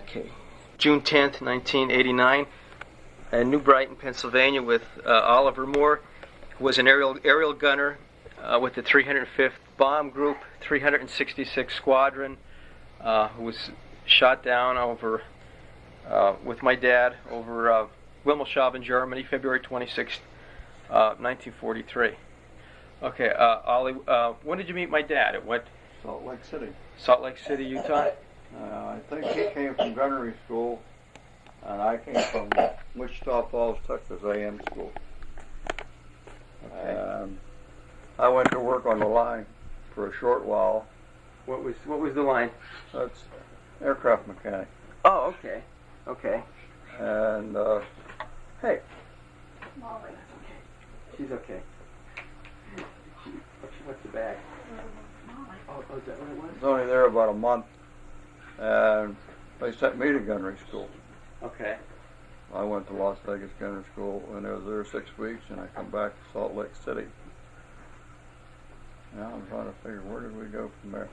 Okay. June 10th, 1989, in New Brighton, Pennsylvania, with Oliver Moore, who was an aerial gunner with the 305th Bomb Group, 366th Squadron, who was shot down over with my dad over Wilhelmshaven, Germany, February 26th, 1943. Okay, Ollie, when did you meet my dad? At what? Salt Lake City. Salt Lake City, Utah? I think he came from gunnery school, and I came from Wichita Falls, Texas A&M school. Okay. And I went to work on the line for a short while. What was the line? That's aircraft mechanic. Oh, okay. Okay. And hey, Molly. She's okay. What's the bag? Oh, is that what it was? I was only there about a month, and they sent me to gunnery school. Okay. I went to Las Vegas Gunnery School, and I was there 6 weeks, and I come back to Salt Lake City. Now I'm trying to figure, where did we go from there?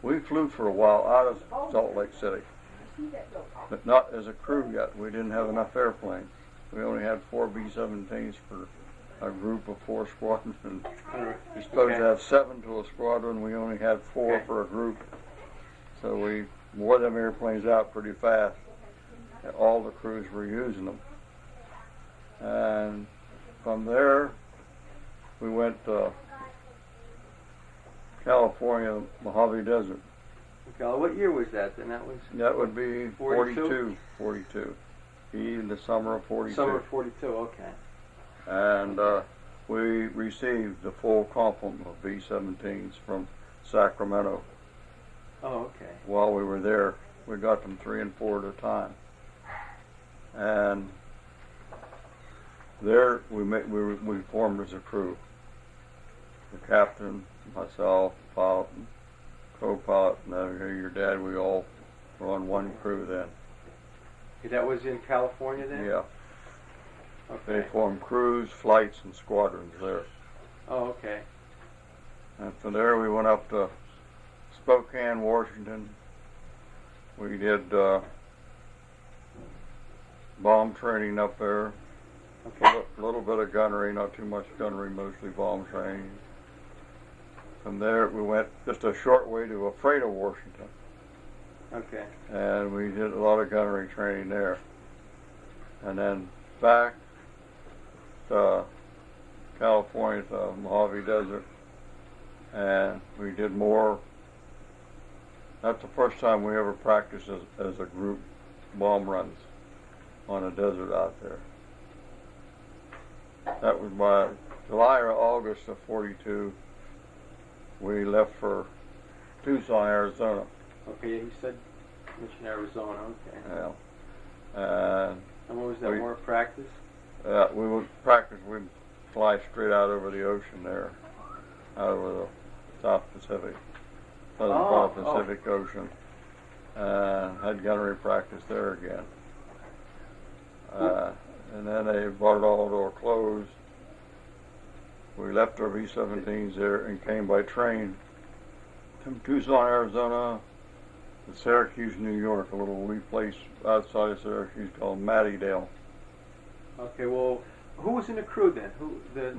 We flew for a while out of Salt Lake City, but not as a crew yet. We didn't have enough airplanes. We only had 4 B-17s for a group of 4 squadrons, and you're supposed to have 7 to a squadron. We only had 4 for a group, so we wore them airplanes out pretty fast. And all the crews were using them, and from there we went to California, Mojave Desert. Okay, what year was that then? That would be 42. In the summer of 42. Summer of 42, okay. And we received the full complement of B-17s from Sacramento. Oh, okay. While we were there, we got them 3 and 4 at a time. And there we formed as a crew. The captain, myself, pilot, and co-pilot, and your dad, we all were on one crew then. That was in California then? Yeah. Okay. They formed crews, flights, and squadrons there. Oh, okay. And from there we went up to Spokane, Washington. We did bomb training up there. Okay. A little bit of gunnery, not too much gunnery, mostly bomb training. From there we went just a short way to Ephrata, Washington. Okay. And we did a lot of gunnery training there. And then back to California, to Mojave Desert, and we did more. That's the first time we ever practiced as a group bomb runs on a desert out there. That was by July or August of 42. We left for Tucson, Arizona. Okay, he said mentioned Arizona, okay. Yeah. And what was that, more practice? We would practice, we'd fly straight out over the ocean there, out over the South Pacific, southern part of the Pacific Ocean, and had gunnery practice there again. And then they brought it all to a close. We left our B-17s there and came by train from Tucson, Arizona, to Syracuse, New York, a little wee place outside of Syracuse called Mattydale. Okay, well, who was in the crew then? There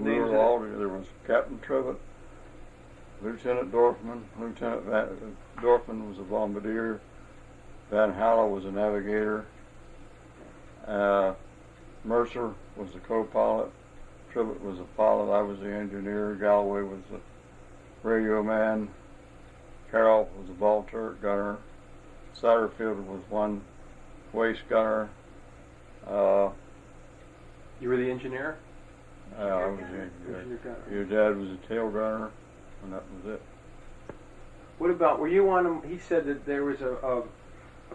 was Captain Trivet, Lieutenant Dorfman. Lieutenant Dorfman was a bombardier. Van Halle was a navigator. Mercer was the co-pilot. Trivet was the pilot. I was the engineer. Galloway was the radio man. Carroll was a ball turret gunner. Satterfield was one waist gunner. You were the engineer? I was the engineer. Your dad was a tail gunner, and that was it. What about, were you on him? He said that there was a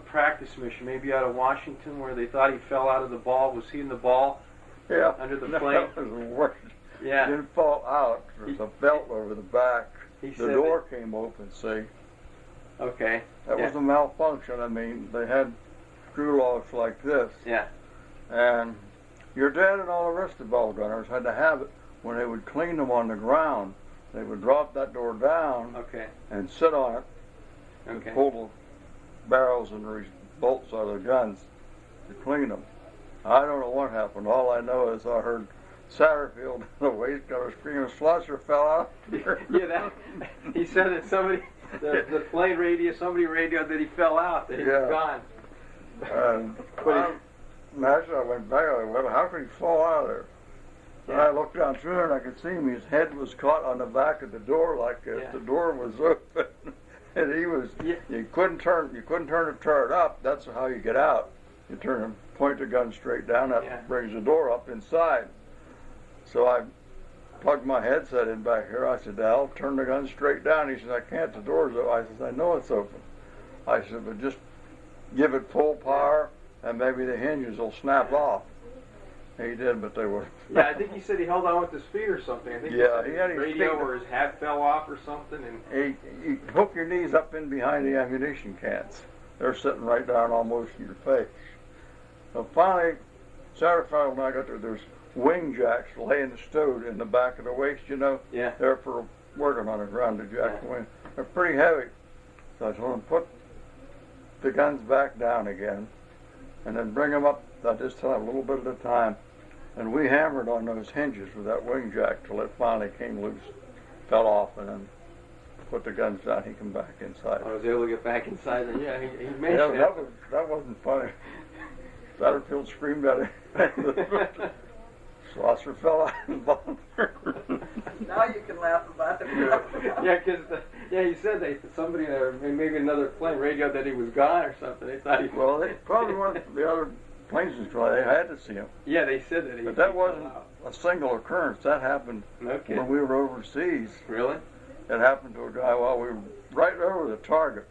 practice mission, maybe out of Washington, where they thought he fell out of the ball. Was he in the ball? Yeah. Under the plane? That was the worst. Yeah. He didn't fall out. There was a belt over the back. The door came open, see. Okay. That was a malfunction. I mean, they had screw locks like this. Yeah. And your dad and all the rest of the ball gunners had to have it when they would clean them on the ground. They would drop that door down and sit on it and pull the barrels and bolts out of the guns to clean them. I don't know what happened. All I know is I heard Satterfield, the waist gunner, screaming, "Schlosser fell out." Yeah, he said that the plane radio, somebody radioed that he fell out, that he was gone. Naturally, I went back. I went, how could he fall out of there? So I looked down through there and I could see him. His head was caught on the back of the door, like the door was open, and he was. You couldn't turn to turn it up. That's how you get out. You turn and point the gun straight down. That brings the door up inside. So I plugged my headset in back here. I said, "Al, turn the gun straight down." He said, "I can't. The door's open." I said, "I know it's open." I said, "But just give it full power, and maybe the hinges will snap off." He did, but they were. Yeah, I think he said he held on with his feet or something. I think he had his radio feet, or his hat fell off or something. And you hook your knees up in behind the ammunition cans. They're sitting right down almost in your face. So finally, Satterfield and I got there. There's wing jacks laying stowed in the back of the waist, you know. Yeah. They're for working on the ground to jack the wing. They're pretty heavy. So I told him, put the guns back down again, and then bring them up this time, a little bit at a time. And we hammered on those hinges with that wing jack till it finally came loose, fell off, and then put the guns down. He came back inside. I was able to get back inside. And yeah, he mentioned that wasn't funny. Satterfield screamed at him. Schlosser fell out of the bomb. Now you can laugh about it. Yeah, because he said somebody there, maybe another plane radioed that he was gone or something. They thought he. Well, they probably one of the other planes was flying. They had to see him. Yeah, they said that he. But that wasn't a single occurrence. That happened when we were overseas. Really? It happened to a guy while we were right over the target.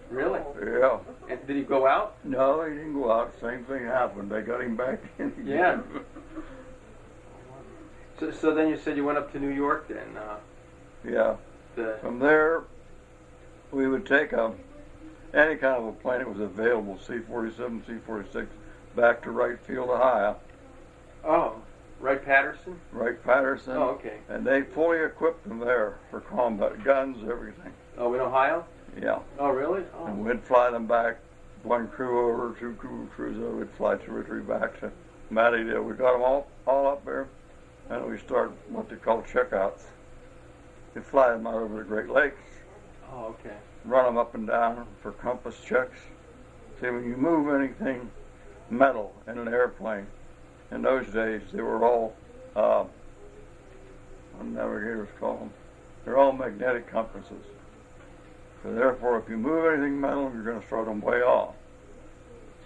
Really? Yeah. And did he go out? No, he didn't go out. Same thing happened. They got him back in again. Yeah. So then you said you went up to New York then? Yeah. From there, we would take any kind of a plane that was available, C-47, C-46, back to Wright Field, Ohio. Oh, Wright-Patterson? Wright-Patterson. Oh, okay. And they fully equipped them there for combat, guns, everything. Oh, in Ohio? Yeah. Oh, really? Oh. And we'd fly them back, one crew over, two crews over. We'd fly 2 or 3 back to Mattydale. We got them all up there. And we started what they call checkouts. We fly them out over the Great Lakes. Oh, okay. Run them up and down for compass checks. See, when you move anything metal in an airplane, in those days they were all, what navigators call them, they're all magnetic compasses. So therefore, if you move anything metal, you're going to throw them way off.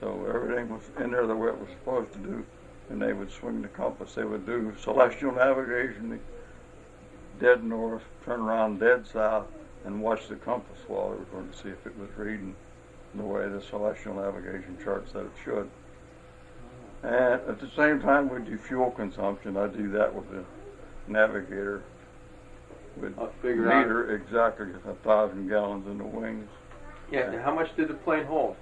So everything was in there the way it was supposed to do. And they would swing the compass. They would do celestial navigation, dead north, turn around dead south, and watch the compass while they were going to see if it was reading the way the celestial navigation chart said it should. And at the same time, we do fuel consumption. I do that with the navigator. With meter exactly 1,000 gallons in the wings. Yeah. How much did the plane hold?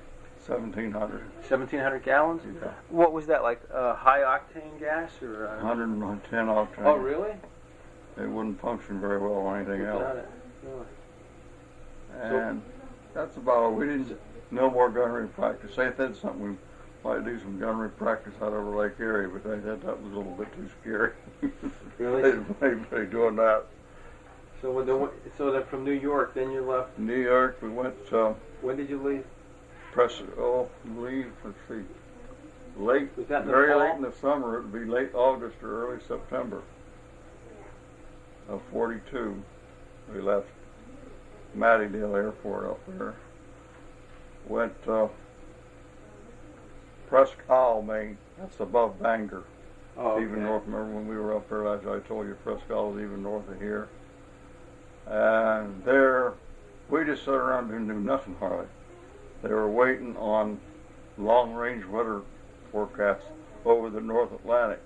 1,700. 1,700 gallons? Yeah. What was that, like high octane gas or? 110 octane. Oh, really? It wouldn't function very well on anything else. Really? And that's about all. We didn't no more gunnery practice. They said something we might do some gunnery practice out over Lake Erie, but they said that was a little bit too scary. Really? They didn't want anybody doing that. So then from New York, then you left. New York, we went. When did you leave? Let's see. Late, Was that in the very fall? late in the summer. It would be late August or early September of '42. We left Mattydale Airport up there. Went Presque Isle, Maine. That's above Bangor. Oh, okay. Even north. Remember when we were up there? As I told you, Presque Isle is even north of here. And there, we just sat around and knew nothing hardly. They were waiting on long-range weather forecasts over the North Atlantic.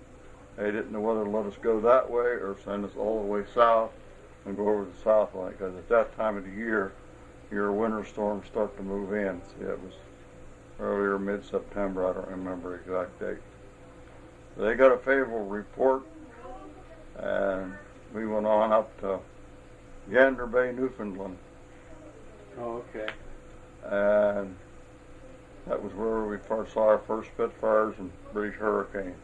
They didn't know whether to let us go that way or send us all the way south and go over the South Atlantic, because at that time of the year, your winter storms start to move in. See, it was earlier mid-September. I don't remember the exact date. They got a favorable report, and we went on up to Gander Bay, Newfoundland. Oh, okay. And that we first saw our first Spitfires and British Hurricanes.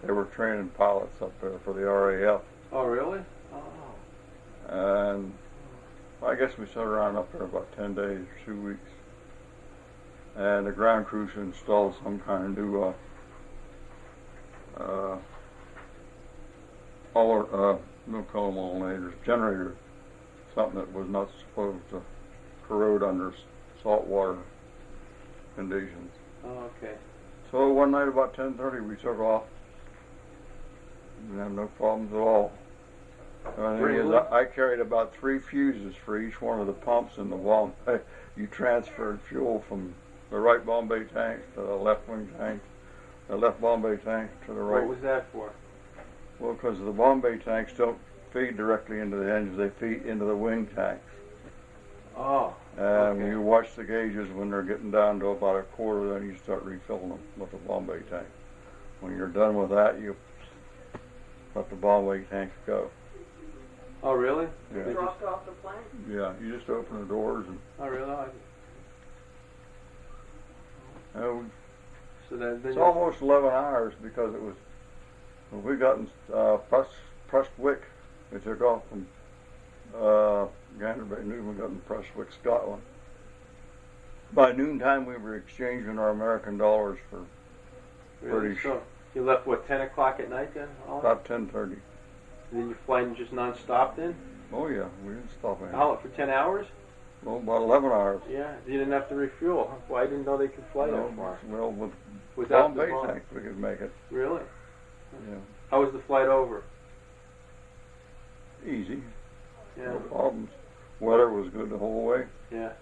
They were training pilots up there for the RAF. Oh, really? Oh. And I guess we sat around up there about 10 days or 2 weeks. And the ground crews installed some kind of new no collimators, generator, something that was not supposed to corrode under saltwater conditions. Oh, okay. So one night about 10:30 we took off. Didn't have no problems at all. The thing is, I carried about 3 fuses for each one of the pumps in the Bombay. You transferred fuel from the right Bombay tank to the left wing tank, the left Bombay tank to the right. What was that for? Well, because the Bombay tanks don't feed directly into the engines, they feed into the wing tanks. Oh. And okay. you watch the gauges when they're getting down to about a quarter, then you start refilling them with the Bombay tank. When you're done with that, you let the Bombay tanks go. Oh, really? Yeah. You dropped off the plane? Yeah, you just open the doors and Oh, really? So then it's almost 11 hours because it was, when we got in Prestwick, we took off from Gander Bay, we got in Prestwick, Scotland. By noontime we were exchanging our American dollars for really? British. So you left, what, 10 o'clock at night then? About 10:30. And then you flying just non-stop then? Oh yeah, we didn't stop any. How, for 10 hours? Well, about 11 hours. Yeah, you didn't have to refuel. Huh? Well, I didn't know they could fly that far. Well, with Without the Bombay bomb. tanks we could make it. Really? Yeah. How was the flight over? Easy. Yeah. No problems. Weather was good the whole way. Yeah.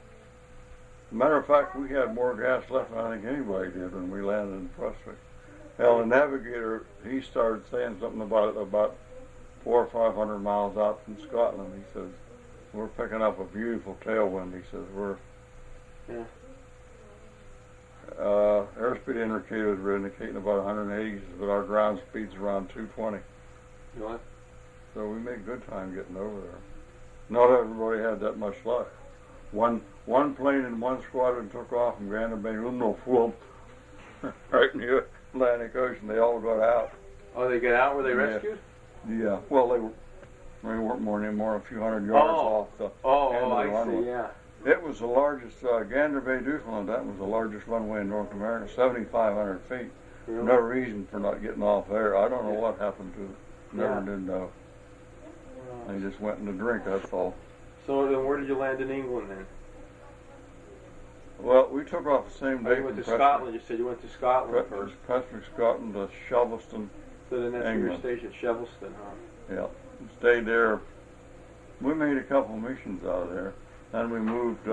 Matter of fact, we had more gas left than I think anybody did when we landed in Prestwick. Hell, the navigator, he started saying something about 400 or 500 miles out from Scotland. He says, we're picking up a beautiful tailwind. He says, Yeah. Airspeed indicators were indicating about 180, but our ground speed's around 220. You know what? So we made good time getting over there. Not everybody had that much luck. One plane in one squadron took off from Gander Bay, right in the Atlantic Ocean. They all got out. Oh, they got out? Were they rescued? Yeah. Well, they weren't more than a few hundred yards off the end of the I runway. see, yeah. It was the largest, Gander Bay, Newfoundland, that was the largest runway in North America, 7,500 feet. Really? No reason for not getting off there. I don't know what happened to it. Never Yeah. did know. They just went in to drink, that's all. So then where did you land in England then? Well, we took off the same Oh, day you went to from Scotland. You said you went to Scotland first. Prestwick, Scotland to Shelveston. So then that's where your England. station, Shelveston, huh? Yeah, stayed there. We made a couple missions out of there. Then we moved,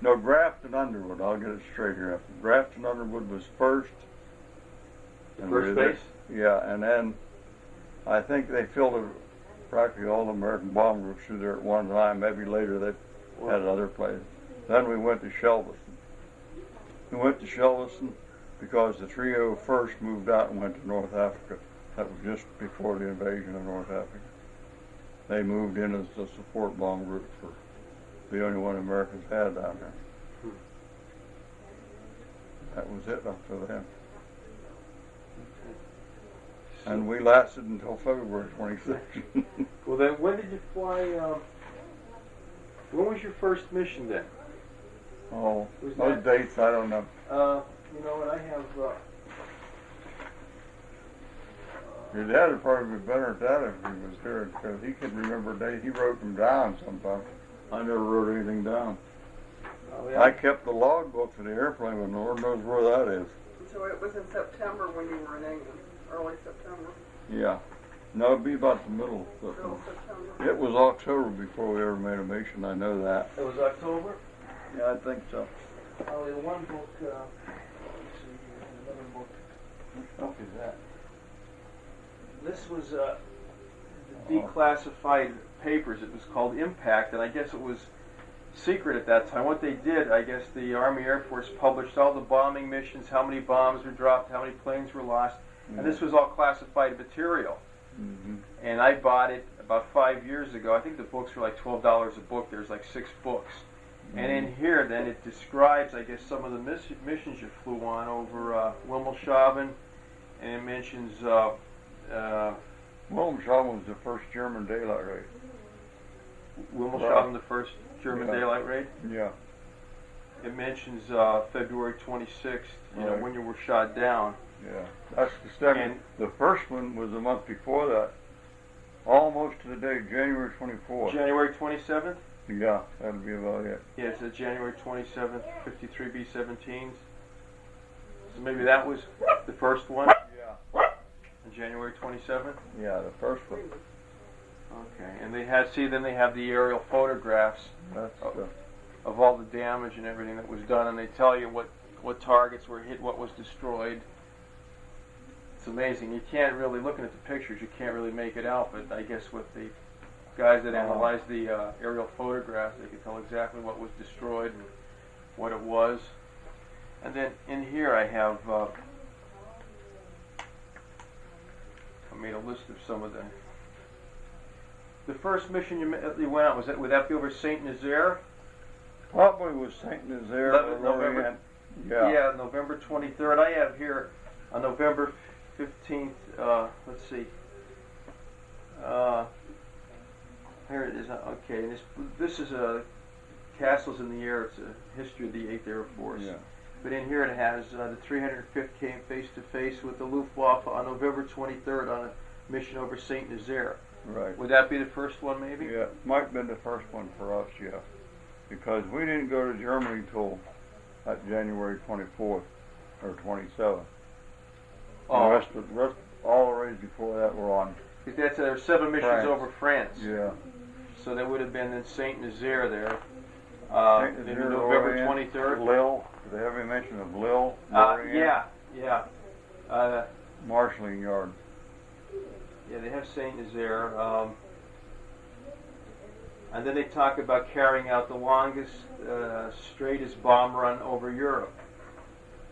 no, Grafton Underwood, I'll get it straight here. Grafton Underwood was first. The first base? Yeah, and then I think they filled practically all the American bomb groups through there at one time. Maybe later they had other places. Then we went to Shelveston. We went to Shelveston because the 301st moved out and went to North Africa. That was just before the invasion of North Africa. They moved in as the support bomb group for the only one Americans had down there. That was it up to them. And we lasted until February 26th. Well then, when did you fly, when was your first mission then? Oh, Was those dates, I don't know. You know what, I have, Your dad would probably be better at that if he was here, because he could remember dates. He wrote them down sometimes. I never wrote anything down. I kept the logbook for the airplane, but Lord knows where that is. So it was in September when you were in England, early September. Yeah. No, it'd be about the middle of Middle September. It was October before we ever made a mission, I know that. it was October? Yeah, I think so. Oh, in one book, let's see here, another book. Which book is that? This was declassified papers. It was called Impact, and I guess it was secret at that time. What they did, I guess the Army Air Force published all the bombing missions, how many bombs were dropped, how many planes were lost, and this was all classified material. Mm-hmm. And I bought it about 5 years ago. I think the books were like $12 a book. There's like 6 books. And in here here, then it describes, I guess, some of the missions you flew on over Wilhelmshaven, and it mentions Wilhelmshaven was the first German daylight raid. Wilhelmshaven, the first German daylight raid. Yeah. It mentions February 26th, Right. when you were shot down. Yeah. That's the second. And- The first one was the month before that. Almost to the date, January 24th. January 27th? Yeah, that'll be about it. Yeah, it says January 27th, 53 B-17s. So maybe that was the first one, Yeah. on January 27th? Yeah, the first one. Okay, and then they have the aerial photographs That's of all the damage and everything that was done, and they tell you what targets were hit, what was destroyed. It's amazing. You can't really, looking at the pictures, you can't really make it out, but I guess with the guys that analyzed the aerial photographs, they could tell exactly what was destroyed and what it was. And then in here I have, I made a list of some of the first mission you went on, would that be over Saint Nazaire? probably was Saint Nazaire. November. Yeah, November 23rd. I have here on November 15th, let's see. Here it is. Okay, and this is Castles in the Air. It's a history of the 8th Air Force. Yeah. But in here it has the 305th came face to face with the Luftwaffe on November 23rd on a mission over Saint Nazaire. Right. Would that be the first one, maybe? Yeah, might have been the first one for us, yeah. Because we didn't go to Germany till January 24th or 27th. Oh. The rest, all the raids before that were on. Because there were 7 missions France. over France. Yeah. So that would have been in Saint Nazaire there. Saint In Nazaire, November Orient, 23rd. Lille. Did they have any mention of Lille? Yeah. Marshalling Yard. Yeah, they have Saint Nazaire. And then they talk about carrying out the longest, straightest bomb run over Europe.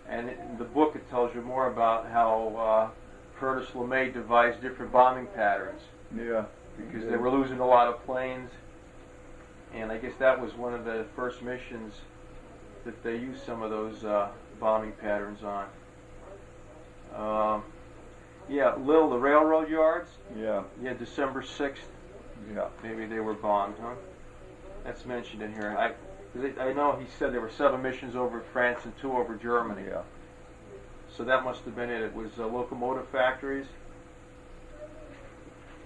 And in the book it tells you more about how Curtis LeMay devised different bombing patterns. Yeah. Because they were losing a lot of planes. And I guess that was one of the first missions that they used some of those bombing patterns on. Yeah, Lille, the railroad yards. Yeah. Yeah, December 6th. Yeah. Maybe they were bombed, huh? That's mentioned in here. I know he said there were 7 missions over France and 2 over Germany. Yeah. So that must have been it. It was locomotive factories.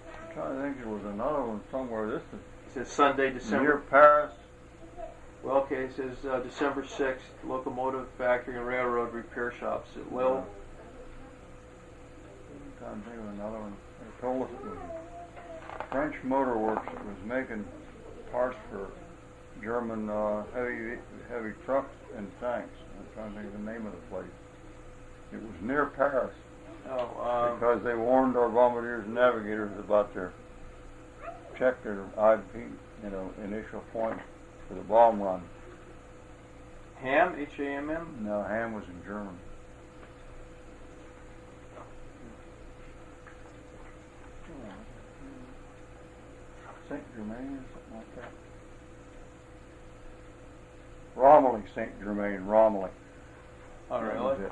I'm trying to think there was another one somewhere. This It says Sunday, is December. near Paris. Well, okay, it says December 6th, locomotive factory and railroad repair shops at Lille. I'm trying to think of another one. They told us it was French Motor Works that was making parts for German heavy trucks and tanks. I'm trying to think of the name of the place. It was near Paris. Oh, Because they warned our bombardiers and navigators about check their IP, initial point for the bomb run. Ham, H-A-M-M? No, Ham was in Germany. Saint Germain or something like that. Romilly, Saint Germain, Romilly. Oh, That really? was it.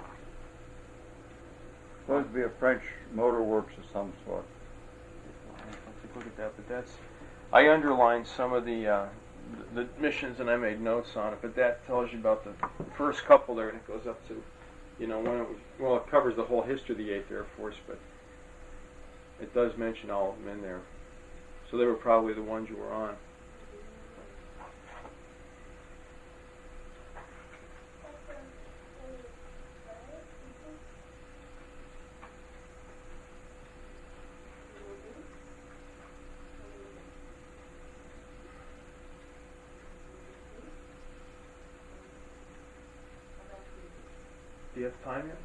Supposed to be a French motor works of some sort. Let's take a look at that. But I underlined some of the missions and I made notes on it. But that tells you about the first couple there, and it goes up to, when it was. It covers the whole history of the 8th Air Force, but it does mention all of them in there. So they were probably the ones you were on. Do you have time yet?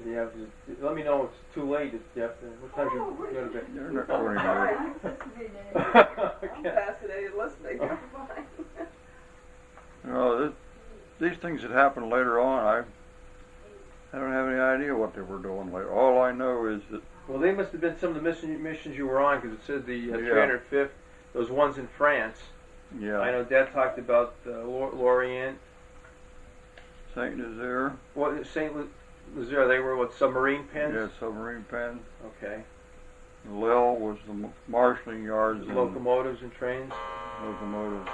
Do you have to, let me know if it's too late. If you have to, what time you go to bed? They're not Oh, going sorry, anywhere. you said to me, I'm fascinated listening. I'm fine. These things that happened later on, I don't have any idea what they were doing later. All I know is that Well, they must have been some of the missions you were on, because it said the Yeah. 305th, those ones in France. Yeah. I know Dad talked about Lorient. St. Nazaire. What St. Nazaire? They were what, submarine pens? Yeah, submarine pens. Okay. Lille was the marshalling yards and Locomotives and trains. locomotives.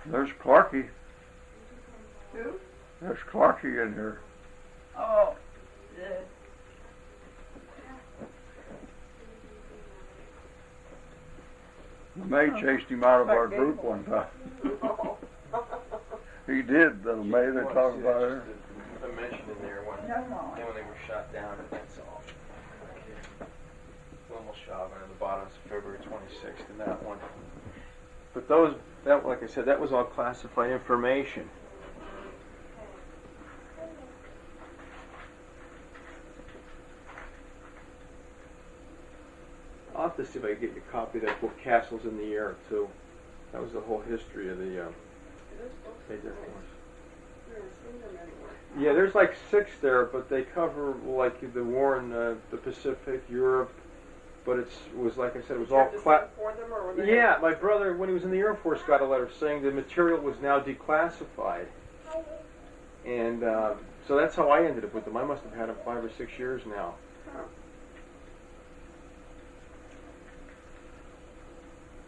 There's Clarky. Who? There's Clarky in here. Oh, yeah. The maid chased him out of our group one time. Oh. He did, the maid they talked about her. I mentioned in there when they were shot down, and that's all. Wilhelmshaven on the bottom is February 26th, and that one. But that, like I said, that was all classified information. I'll have to see if I can get you a copy of that book, Castles in the Air, too. That was the whole history of the State Air Force. Yeah, there's like 6 there, but they cover like the war in the Pacific, Europe. But it was, like I said, it was all Yeah, my brother, when he was in the Air Force, got a letter saying the material was now declassified. And so that's how I ended up with them. I must have had them 5 or 6 years now.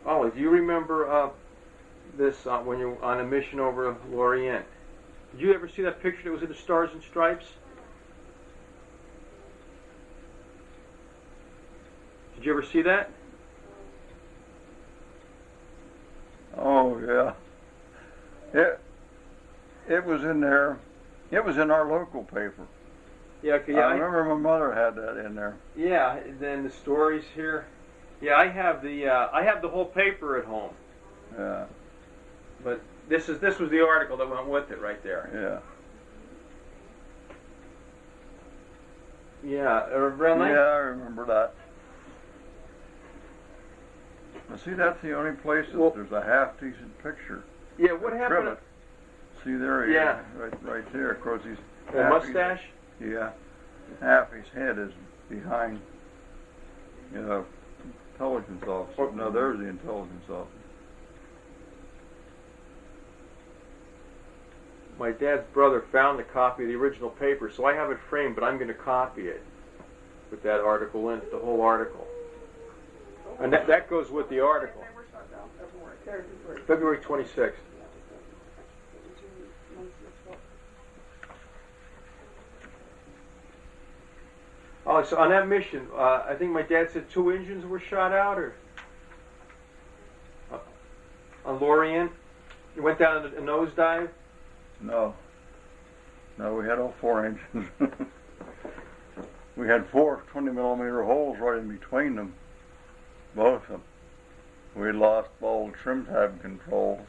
Ollie, do you remember this when you were on a mission over Lorient? Did you ever see that picture that was in the Stars and Stripes? Did you ever see that? Oh yeah. It was in there. It was in our local paper. Yeah, I remember my mother had that in there. Yeah, and then the stories here. Yeah, I have the whole paper at home. Yeah. But this was the article that went with it right there. Yeah. Yeah, around Yeah, I remember that. Now, see, that's the only place that there's a half decent picture. Yeah, what happened? Trivet. See there he Yeah. is, right there. Of course, he's The mustache? Yeah. Half his head is behind, intelligence officer. No, there's the intelligence officer. My dad's brother found the copy of the original paper, so I have it framed, but I'm going to copy it with that article in it, the whole article. And that goes with the article. They were shut down February. February 26th. Oh, so on that mission, I think my dad said 2 engines were shot out, or on Lorient. You went down a nosedive. No, we had all 4 engines. We had 4 20-millimeter holes right in between them, both of them. We lost all the trim tab controls.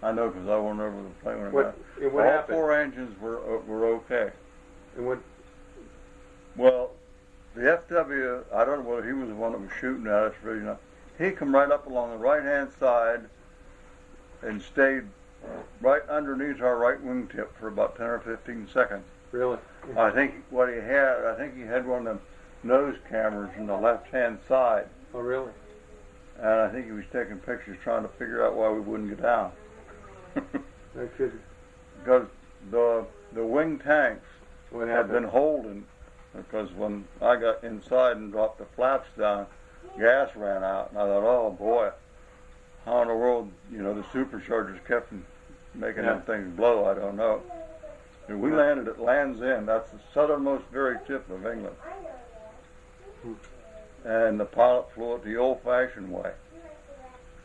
I know because I went over the plane when What all happened? 4 engines were okay. And what? Well, the FW, I don't know whether he was the one that was shooting at us, really not. He come right up along the right-hand side and stayed right underneath our right wingtip for about 10 or 15 seconds. Really? I think he had one of them nose cameras in the left-hand side. Oh, really? And I think he was taking pictures trying to figure out why we wouldn't get down. I couldn't. Because the wing tanks What had been happened? holding, because when I got inside and dropped the flaps down, gas ran out, and I thought, oh boy, how in the world, the superchargers kept from making them things blow, I don't know. And we landed at Land's End, that's the southernmost very tip of England. And the pilot flew it the old-fashioned way.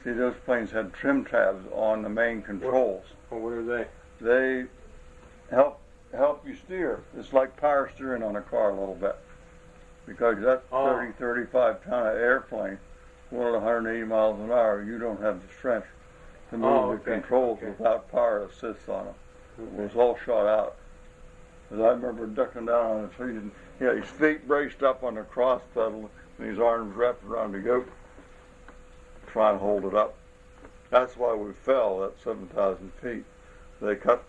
See, those planes had trim tabs on the main controls. Oh, what are they? They help you steer. It's like power steering on a car a little bit. Because that 30, 35 ton of airplane, going at 180 miles an hour, you don't have the strength to move the controls without power assist on them. It was all shot out. 'Cause I remember ducking down on his feet, and he had his feet braced up on the cross pedal and his arms wrapped around the yoke, trying to hold it up. That's why we fell at 7,000 feet. They cut,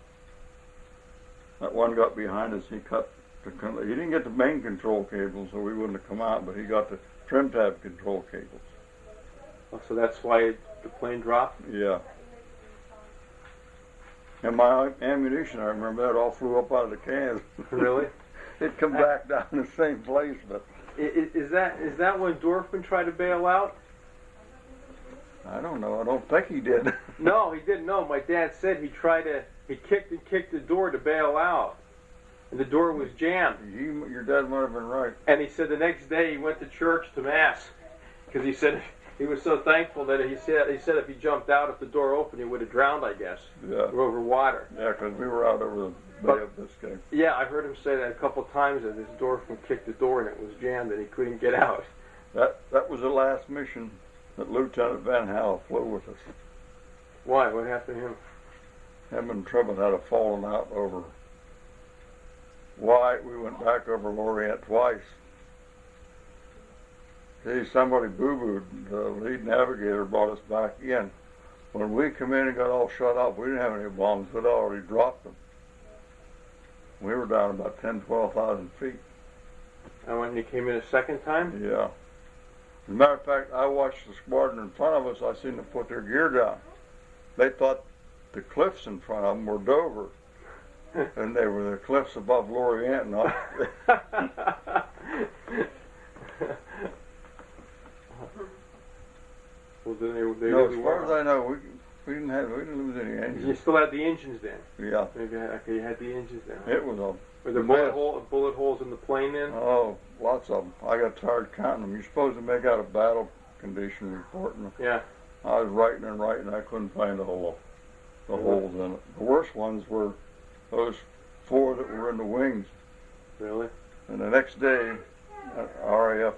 that one got behind us, he cut, he didn't get the main control cable, so we wouldn't have come out, but he got the trim tab control cables. Oh, so that's why the plane dropped? Yeah. And my ammunition, I remember that all flew up out of the cans. Really? It'd come back down in the same place, but Is that when Dorfman tried to bail out? I don't know. I don't think he did. No, he didn't. No, my dad said he kicked and kicked the door to bail out, and the door was jammed. Your dad might have been right. And he said the next day he went to church to mass because he said he was so thankful that he said if he jumped out, if the door opened, he would have drowned, I guess, Yeah. or over water. Yeah, because we were out over the bay of Biscayne. Yeah, I heard him say that a couple of times that his Dorfman kicked the door and it was jammed and he couldn't get out. That was the last mission that Lieutenant Van Hal flew with us. Why? What happened to him? Him and Truman had a falling out over why we went back over Lorient twice. See, somebody boo-booed. The lead navigator brought us back in. When we come in and got all shut up, we didn't have any bombs. We'd already dropped them. We were down about 10, 12,000 feet. And when you came in a second time? Yeah. As a matter of fact, I watched the squadron in front of us. I seen them put their gear down. They thought the cliffs in front of them were Dover. And they were the cliffs above Lorient. And all. Well, then they No, really as far as were. I know, we didn't lose any You engines. still had the engines then? Yeah. Maybe okay, you had the engines then. It was a Were there mess. bullet holes in the plane then? Oh, lots of them. I got tired counting them. You're supposed to make out a battle condition report, and Yeah. I was writing and writing. I couldn't find the holes in it. The worst ones were those 4 that were in the wings. Really? And the next day, an RAF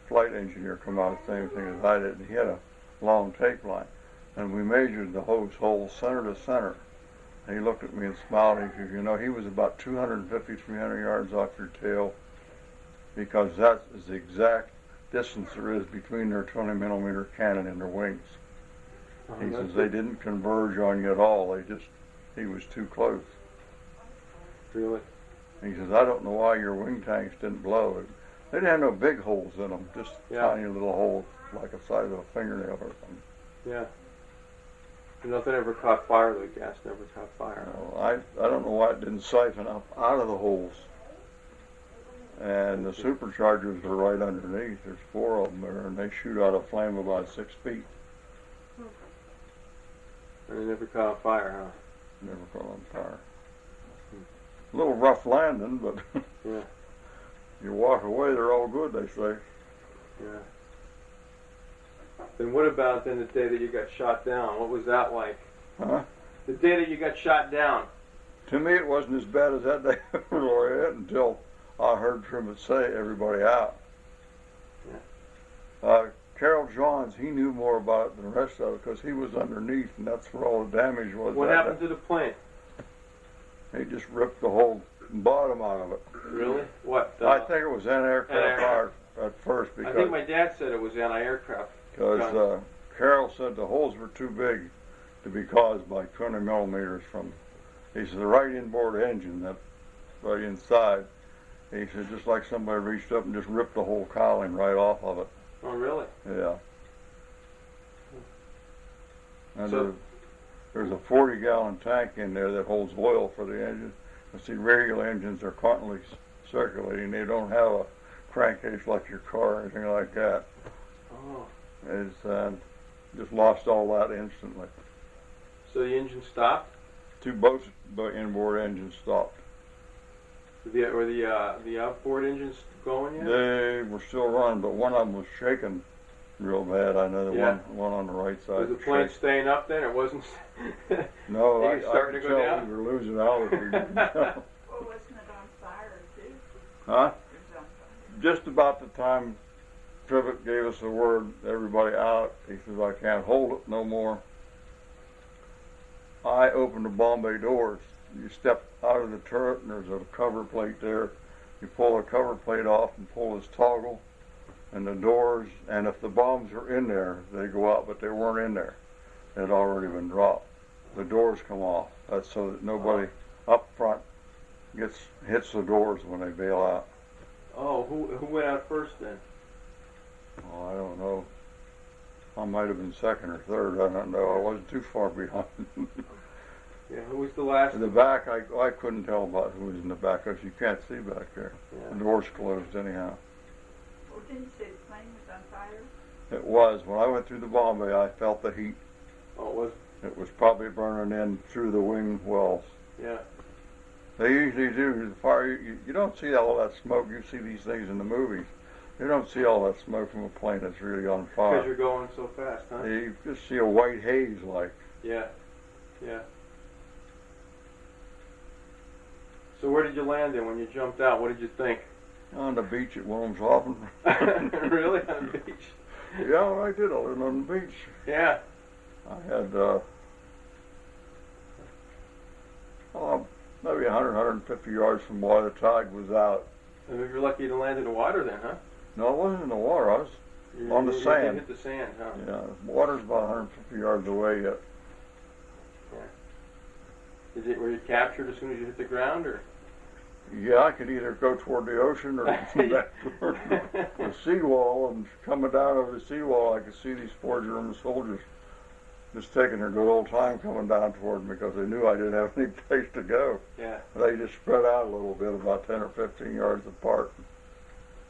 flight engineer come out the same thing as I did. He had a long tape line, and we measured the hose hole center to center. And he looked at me and smiled. He said, "You know, he was about 250, 300 yards off your tail, because that is the exact distance there is between their 20-millimeter cannon and their wings." He says they didn't converge on you at all. He was too close. Really? He says, "I don't know why your wing tanks didn't blow." They didn't have no big holes in them, just tiny little holes like the size of a fingernail or something. Yeah. Nothing ever caught fire. The gas never caught fire. I don't know why it didn't siphon up out of the holes. And the superchargers are right underneath. There's 4 of them there, and they shoot out a flame about 6 feet. And they never caught fire, huh? Never caught on fire. A little rough landing, but Yeah. you walk away, they're all good, they say. Yeah. Then what about then the day that you got shot down? What was that like? Huh? The day that you got shot down. To me, it wasn't as bad as that day for Lorient until I heard Truman say everybody out. Yeah. Carroll Johns, he knew more about it than the rest of it because he was underneath, and that's where all the damage was. What happened to the plane? He just ripped the whole bottom out of it. Really? What? I think it was anti-aircraft fire at first I think because my dad said it was anti-aircraft. Carroll said the holes were too big to be caused by 20 millimeters from. He said the right inboard engine, that right inside. He said just like somebody reached up and just ripped the whole cowling right off of it. Oh, really? Yeah. And So- there's a 40-gallon tank in there that holds oil for the engine. You see, regular engines are constantly circulating. They don't have a crankcase like your car or anything like that. Oh. It's just lost all that instantly. So the engine stopped? 2 both inboard engines stopped. Were the outboard engines going yet? They were still running, but one of them was shaking real bad. I know the Yeah. one on the right side. Was the was plane shaking. staying up then? It wasn't. No, It I was starting could to go tell down? we were losing altitude. Well, wasn't it on fire too? Huh? It was on fire. Just about the time Trivet gave us the word, everybody out, he says, "I can't hold it no more." I opened the bomb bay doors you step out of the turret and there's a cover plate there. You pull the cover plate off and pull this toggle and the doors, and if the bombs are in there, they go out, but they weren't in there. They had already been dropped. The doors come off. That's so that nobody up front hits the doors when they bail out. Oh, who went out first then? Oh, I don't know. I might have been second or third. I don't know. I wasn't too far behind. Yeah, who was the last? In the back, I couldn't tell about who was in the back because you can't see back there. Yeah. The door's closed anyhow. Well, didn't you say the plane was on fire? It was. When I went through the bomb bay, I felt the heat. Oh, it was? It was probably burning in through the wing wells. Yeah. They usually do. The fire, you don't see all that smoke. You see these things in the movies. You don't see all that smoke from a plane that's really on fire. Because you're going so fast, huh? You just see a white haze like. Yeah. Yeah. So where did you land in when you jumped out? What did you think? On the beach at Wilhelmshaven. Really? On the beach? Yeah, I did. I lived on the beach. Yeah. I had maybe 100, 150 yards from where the tide was out. And you're lucky to land in the water then, huh? No, it wasn't in the water. I was on the You sand. hit the sand, huh? Yeah, the water's about 150 yards away yet. Were you captured as soon as you hit the ground, or? Yeah, I could either go toward the ocean or back toward the seawall, and coming down over the seawall, I could see these 4 German soldiers just taking their good old time coming down toward me because they knew I didn't have any place to go. Yeah. They just spread out a little bit, about 10 or 15 yards apart.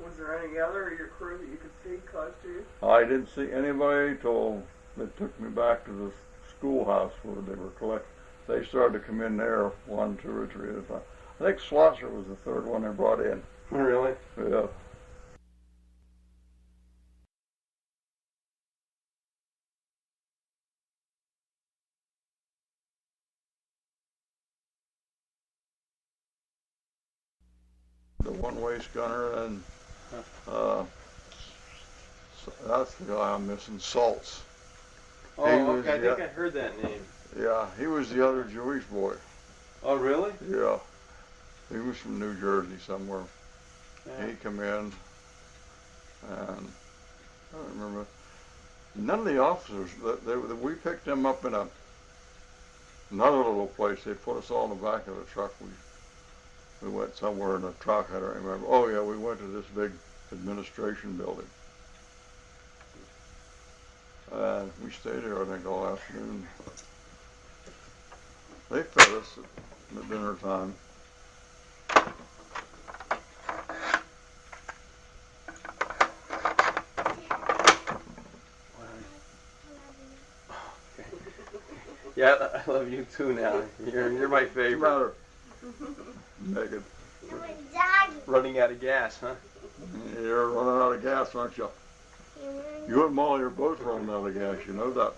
Was there any other of your crew that you could see close to you? I didn't see anybody till they took me back to the schoolhouse where they were collecting. They started to come in there 1, 2, or 3 at a time. I think Schlosser was the third one they brought in. Really? Yeah. The one-waist gunner, and so that's the guy I'm missing, Saltz. Oh, He was okay. I think the- I heard that name. Yeah, he was the other Jewish boy. Oh, really? Yeah. He was from New Jersey somewhere. Yeah. He come in, and I don't remember. None of the officers, we picked them up in another little place. They put us all in the back of the truck. We went somewhere in the truck, I don't remember. Oh yeah, we went to this big administration building. And we stayed there, I think, all afternoon. They fed us at dinner time. Yeah, I love you too now. You're my What's the favorite. matter, Megan? Running out of gas, huh? You're running out of gas, aren't you? You and Molly are both running out of gas, you know that.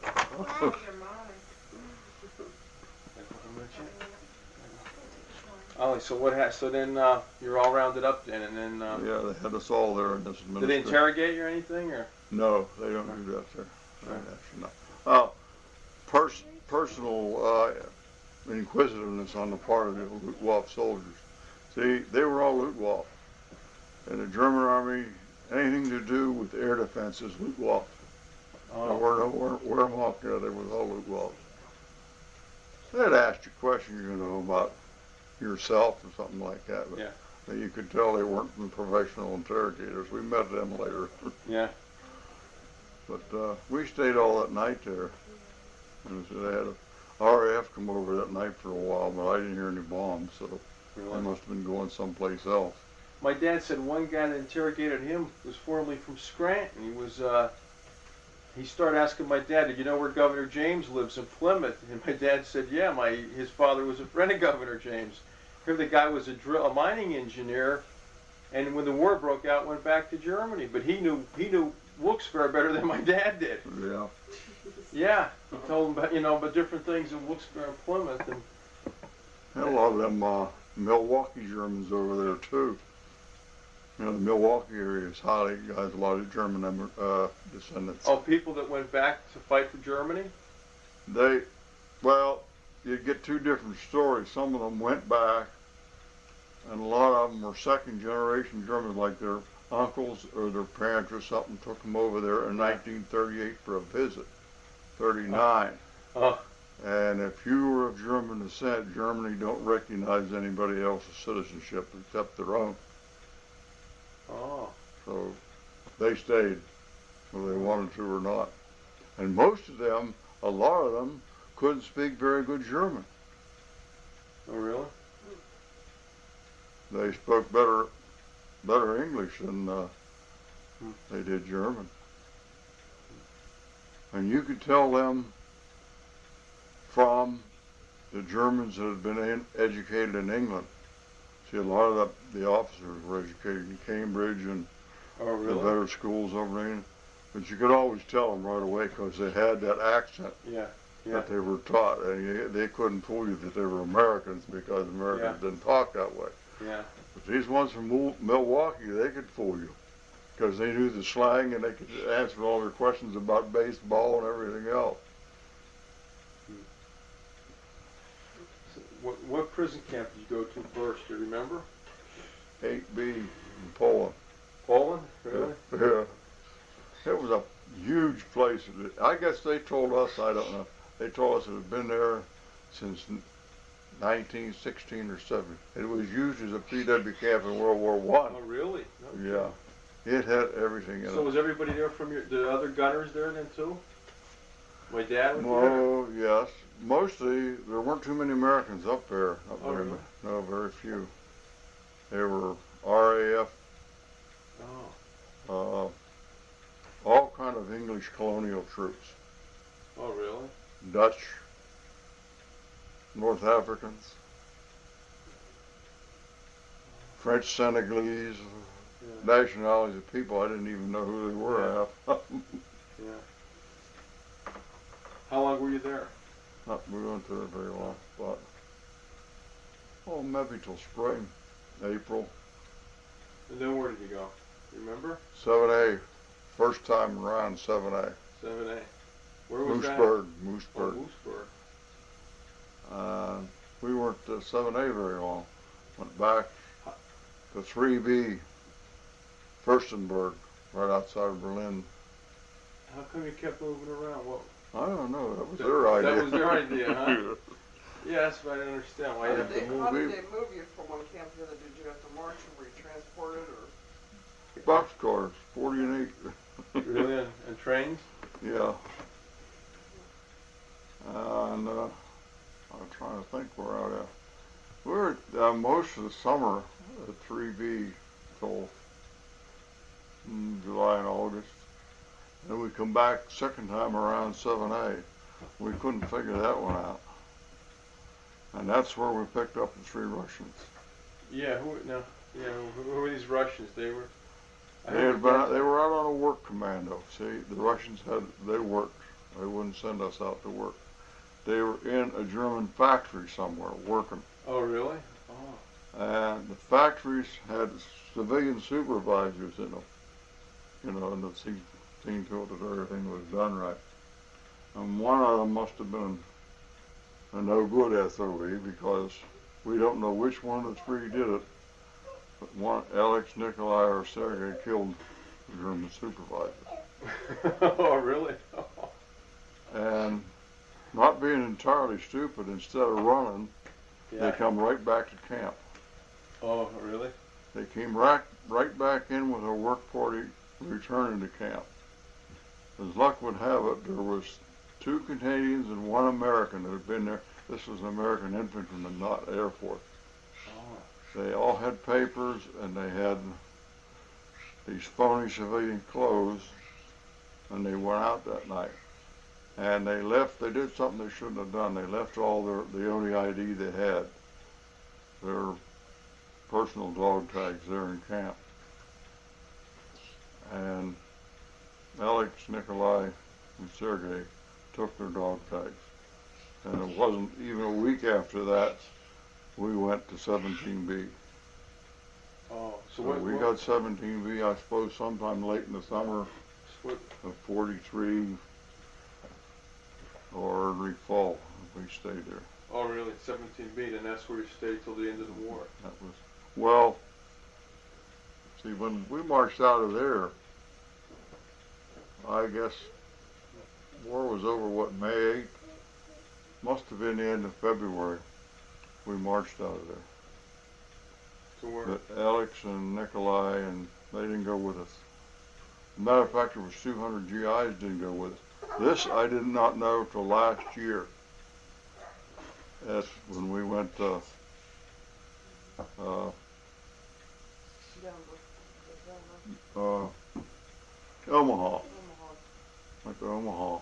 Ollie, so so then you're all rounded up then, and then Yeah, they had us all there in this did they administration. interrogate you or anything, or? No, they don't do that, sir. Right. Actually, no. Personal inquisitiveness on the part of the Luftwaffe soldiers. See, they were all Luftwaffe. In the German army, anything to do with air defense is Luftwaffe. There were no Wehrmacht there, they was all Luftwaffe. They'd ask you questions, you know, about yourself or something like that, but Yeah. you could tell they weren't professional interrogators. We met them later. Yeah. But we stayed all that night there. And so they had a RAF come over that night for a while, but I didn't hear any bombs, so they must have been going someplace else. My dad said one guy that interrogated him was formerly from Scranton. He started asking my dad, "Did you know where Governor James lives in Plymouth?" And my dad said, "Yeah, his father was a friend of Governor James." Here the guy was a mining engineer, and when the war broke out, went back to Germany. But he knew Wilkes-Barre better than my dad did. Yeah. Yeah, he told him about different things in Wilkes-Barre and Plymouth, and Had a lot of them Milwaukee Germans over there too. You know, the Milwaukee area is highly, has a lot of German descendants. people that went back to fight for Germany. Well, you'd get two different stories. Some of them went back, and a lot of them were second generation Germans, like their uncles or their parents or something took them over there in 1938 for a visit, 39. And if you were of German descent, Germany don't recognize anybody else's citizenship except their own. Oh. So they stayed, whether they wanted to or not. And most of them, a lot of them, couldn't speak very good German. Oh, really? They spoke better English than they did German. And you could tell them from the Germans that had been educated in England. See, a lot of the officers were educated in Cambridge and the better schools over in England. But you could always tell them right away because they had that accent that they were taught. And they couldn't fool you that they were Americans because Americans didn't talk that way. Yeah. But these ones from Milwaukee, they could fool you because they knew the slang and they could answer all your questions about baseball and everything else. So what prison camp did you go to first? Do you remember? 8B in Poland. Poland? Really? Yeah. It was a huge place. I guess they told us, I don't know, they told us it had been there since 1916 or 17. It was used as a PW camp in World War I. Oh, really? No. Yeah. It had everything in it. So was everybody there from the other gunners there then too? My dad was there? Oh, yes. Mostly, there weren't too many Americans up there. Oh, really? No, very few. They were RAF, all kind of English colonial troops. Oh, really? Dutch, North Africans, French, Senegalese, nationalities of people I didn't even know who they were. Yeah. How long were you there? We weren't there very long, but maybe till spring, April. And then where did you go? You remember? 7A, first time around 7A. 7A. Where was Mooseburg, that? Mooseburg. Oh, Mooseburg. We weren't at 7A very long. Went back to 3B, Furstenberg, right outside of Berlin. How come you kept moving around? What? I don't know. That was their idea. That was their idea, huh? Yeah, that's what I didn't understand. Why you have to move? How did they move you from one camp to the other? Did you have to march or were you transported or? Boxcars, 40 and 8. Really? And trains? Yeah. And I'm trying to think where I was. We were most of the summer at 3B till July and August. Then we come back second time around 7A. We couldn't figure that one out. And that's where we picked up the 3 Russians. Yeah, who were these Russians? They were They were out on a work commando. See, the Russians they worked. They wouldn't send us out to work. They were in a German factory somewhere working. Oh, really? Oh. And the factories had civilian supervisors in them. You know, and seen to it that everything was done right. And one of them must have been a no good SOE because we don't know which one of the 3 did it. But one, Alex, Nikolai, or Sergei killed the German supervisor. Oh, really? And not being entirely stupid, instead of running, they come right back to camp. Oh, really? They came right back in with a work party returning to camp. As luck would have it, there was 2 Canadians and 1 American that had been there. This was an American infantryman, not Air Force. Oh. They all had papers and they had these phony civilian clothes, and they went out that night. And they did something they shouldn't have done. They left all the only ID they had, their personal dog tags there in camp. And Alex, Nikolai, and Sergei took their dog tags. And it wasn't even a week after that, we went to 17B. Oh, so we got 17B, I suppose, sometime late in the summer of 43 or early fall. We stayed there. Oh, really? 17B, and that's where you stayed till the end of the war. That was, well, see, when we marched out of there, I guess war was over, what, May 8th? Must have been the end of February. We marched out of there. To where? But Alex and Nikolai, and they didn't go with us. Matter of fact, there was 200 GIs didn't go with us. This I did not know till last year. That's when we went to Omaha. Went to Omaha.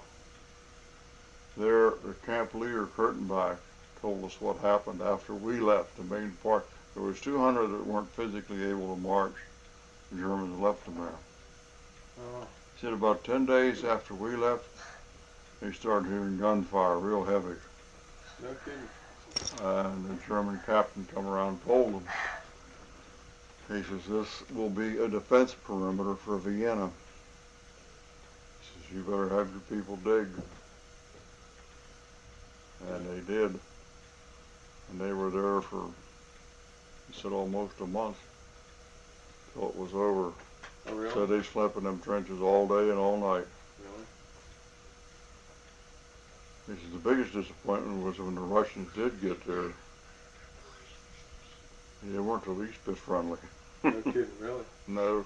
There, the camp leader Kurtenbach told us what happened after we left the main part. There was 200 that weren't physically able to march. The Germans left them there. Oh. He said about 10 days after we left, they started hearing gunfire real heavy. No kidding. And the German captain come around and told them. He says, this will be a defense perimeter for Vienna. He says, you better have your people dig. And they did. And they were there for, he said, almost a month till it was over. Oh, really? So they slept in them trenches all day and all night. Really? He says the biggest disappointment was when the Russians did get there. They weren't the least bit friendly. No kidding, really? No.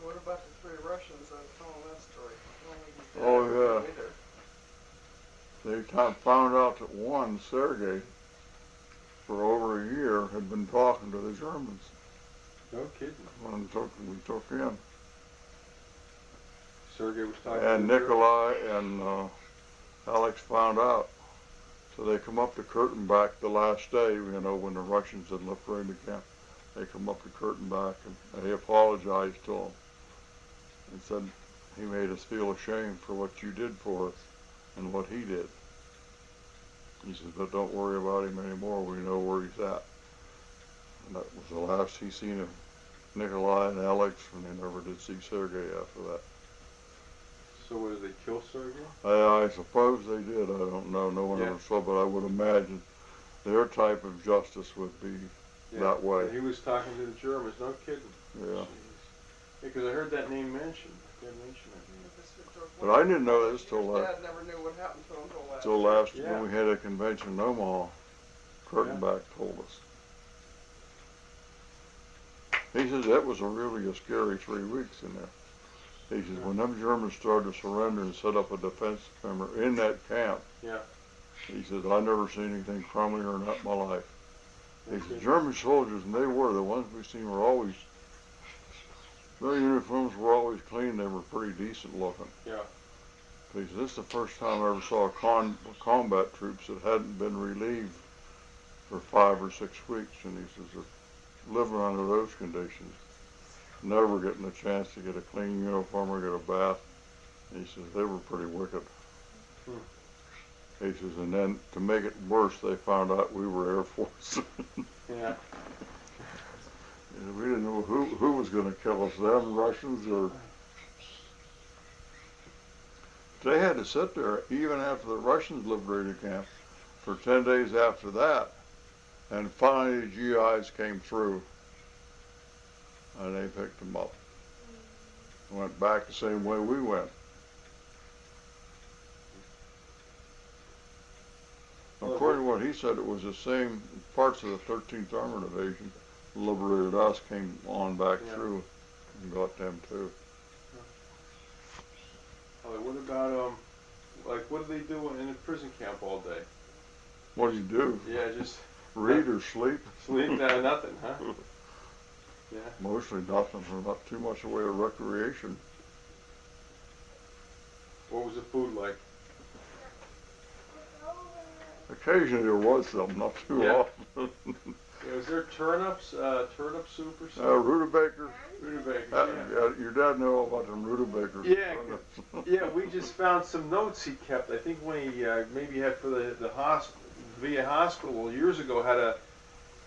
What about the three Russians that told that story? Oh, yeah. They found out that one, Sergei, for over a year had been talking to the Germans. No kidding. When we took in. Sergei was talking And to the Nikolai and Alex found out. So they come up to Kurtenbach the last day, you know, when the Russians had left Raymond camp. They come up to Kurtenbach and they apologized to him and said he made us feel ashamed for what you did for us and what he did. He said, but don't worry about him anymore. We know where he's at. And that was the last he seen of Nikolai and Alex, and they never did see Sergei after that. So what, did they kill Sergei? I suppose they did. I don't know. No one ever saw, but I would imagine their type of justice would be that way. And he was talking to the Germans. No kidding. Yeah. Because I heard that name mentioned. They mentioned it. But I didn't know this till Dad never knew what happened to him till last when we had a convention in Omaha. Kurtenbach told us. He says that was really a scary 3 weeks in there. He says when them Germans started to surrender and set up a defense perimeter in that camp. Yeah. He says I never seen anything crumblier than that in my life. He says German soldiers, and they were the ones we seen were always. Their uniforms were always clean. They were pretty decent looking. Yeah. He says this is the first time I ever saw combat troops that hadn't been relieved for 5 or 6 weeks, and he says they're living under those conditions, never getting a chance to get a clean uniform or get a bath. He says they were pretty wicked. He says, and then to make it worse, they found out we were Air Force. Yeah. And we didn't know who was going to kill us, them Russians or. They had to sit there even after the Russians liberated camp for 10 days after that. And finally the GIs came through and they picked them up. Went back the same way we went. According to what he said, it was the same parts of the 13th Armored Division liberated us, came on back through and got them too. What about, like, what do they do in a prison camp all day? What do you do? Yeah, just read or sleep? Sleep? No, nothing, huh? Yeah. Mostly nothing, or not too much in the way of recreation. What was the food like? Occasionally there was some, not too often. Yeah, was there turnips, turnip soup or something? Rutabaker. Rutabaker, yeah. Your dad knew all about them rutabaker. Yeah, yeah. We just found some notes he kept. I think when he maybe had for the hospital, VA hospital years ago, had a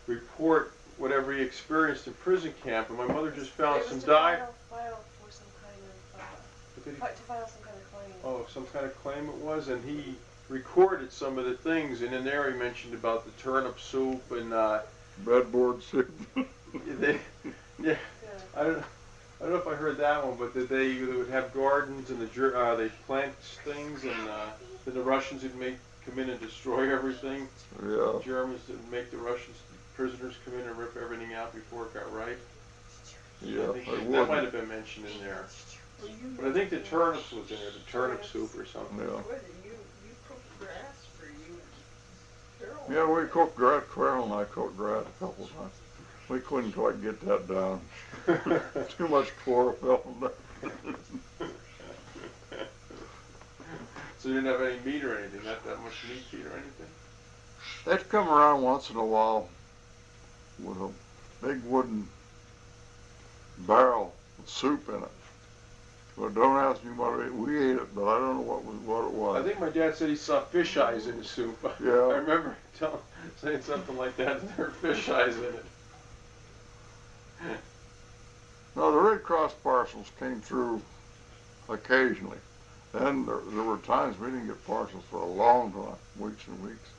report whatever he experienced in prison camp, and my mother just found some diary. File for some kind of did he? To file some kind of claim. Oh, some kind of claim it was, and he recorded some of the things, and in there he mentioned about the turnip soup and Breadboard soup. they, yeah, I don't know if I heard that one, but that they would have gardens and they plant things, and then the Russians would come in and destroy everything. Yeah. The Germans would make the Russians prisoners come in and rip everything out before it got ripe. Yeah, I think that might have been mentioned in there. But I think the turnips was in there, the turnip soup or something. Yeah. You cooked grass for you and Carol. Yeah, we cooked grass. Carol and I cooked grass a couple of times. We couldn't quite get that down. Too much chlorophyll. So you didn't have any meat or anything, not that much meat to eat or anything? They'd come around once in a while with a big wooden barrel with soup in it. But don't ask me what it, we ate it, but I don't know what it was. I think my dad said he saw fish eyes in the soup. Yeah. I remember saying something like that, there were fish eyes in it. No, the Red Cross parcels came through occasionally. Then there were times we didn't get parcels for a long time, weeks and weeks.